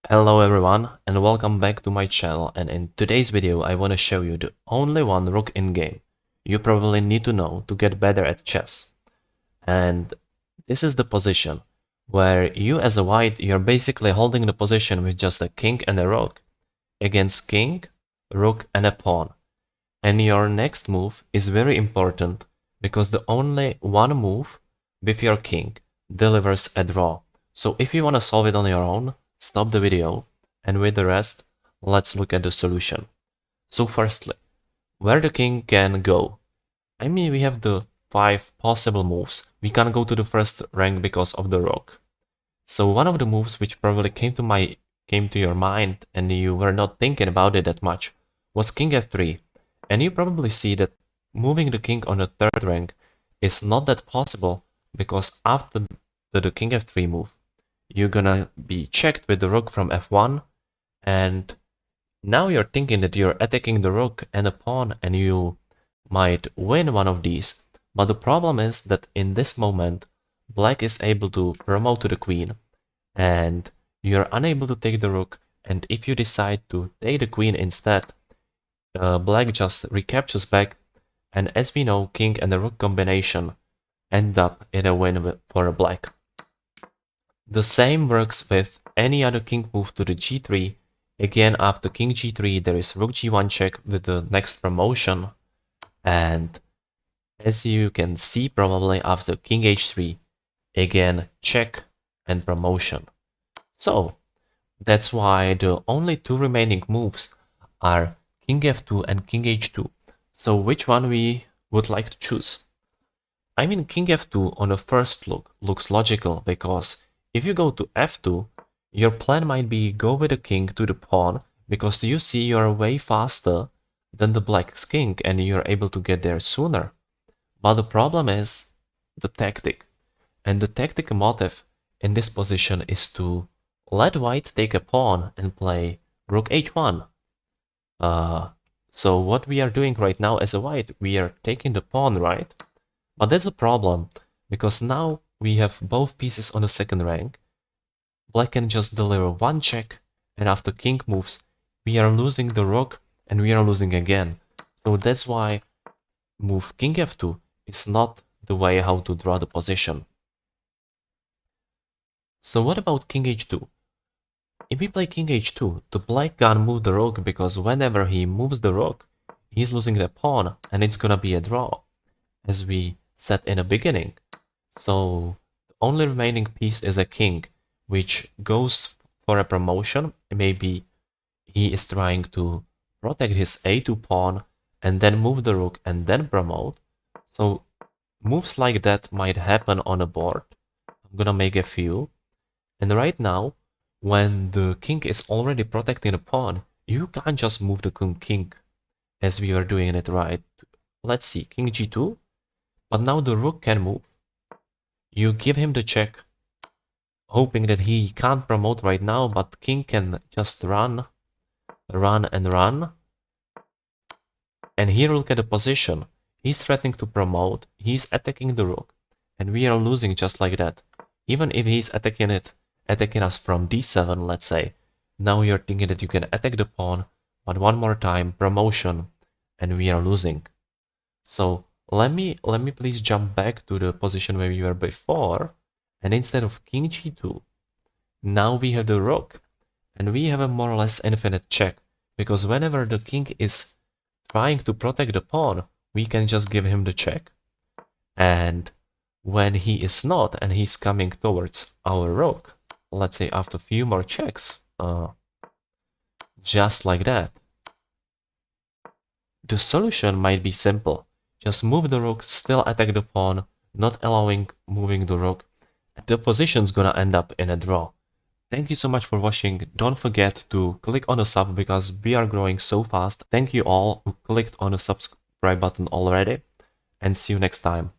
Hello everyone and welcome back to my channel, and in today's video I want to show you the only one rook in game you probably need to know to get better at chess. And this is the position where you as a white, you're basically holding the position with just a king and a rook against king, rook and a pawn. And your next move is very important because the only one move with your king delivers a draw. So if you want to solve it on your own, stop the video, and with the rest, let's look at the solution. So firstly, where the king can go. I mean, we have the 5 possible moves. We can't go to the first rank because of the rook. So one of the moves which probably came to your mind and you were not thinking about it that much was king f3. And you probably see that moving the king on the third rank is not that possible because after the king f3 move, you're gonna be checked with the rook from f1, and now you're thinking that you're attacking the rook and the pawn and you might win one of these. But the problem is that in this moment, black is able to promote to the queen and you're unable to take the rook, and if you decide to take the queen instead, black just recaptures back, and as we know, king and the rook combination end up in a win for a black. The same works with any other king move to the g3. Again, after king g3 there is rook g1 check with the next promotion, and as you can see probably after king h3, again check and promotion. So that's why the only two remaining moves are king f2 and king h2. So which one we would like to choose? I mean, king f2 on a first look looks logical because if you go to f2, your plan might be go with the king to the pawn because you see you're way faster than the black's king and you're able to get there sooner. But the problem is the tactic. And the tactic motive in this position is to let white take a pawn and play rook h1. So what we are doing right now as a white, we are taking the pawn, right? But that's a problem, because now we have both pieces on the second rank. Black can just deliver one check, and after king moves, we are losing the rook, and we are losing again. So that's why move king f2 is not the way how to draw the position. So what about king h2? If we play king h2, the black can't move the rook because whenever he moves the rook, he's losing the pawn, and it's gonna be a draw, as we said in the beginning. So the only remaining piece is a king, which goes for a promotion. Maybe he is trying to protect his a2 pawn and then move the rook and then promote. So moves like that might happen on a board. I'm gonna make a few. And right now, when the king is already protecting the pawn, you can't just move the king as we were doing it, right? Let's see, king g2. But now the rook can move. You give him the check, hoping that he can't promote right now, but king can just run. And here look at the position. He's threatening to promote, he's attacking the rook, and we are losing just like that. Even if he's attacking us from d7, let's say. Now you're thinking that you can attack the pawn, but one more time, promotion, and we are losing. So let me please jump back to the position where we were before, and instead of king g2, now we have the rook, and we have a more or less infinite check, because whenever the king is trying to protect the pawn, we can just give him the check, and when he is not and he's coming towards our rook, let's say after a few more checks, just like that, the solution might be simple. Just move the rook, still attack the pawn, not allowing moving the rook. The position's gonna end up in a draw. Thank you so much for watching. Don't forget to click on the sub because we are growing so fast. Thank you all who clicked on the subscribe button already, and see you next time.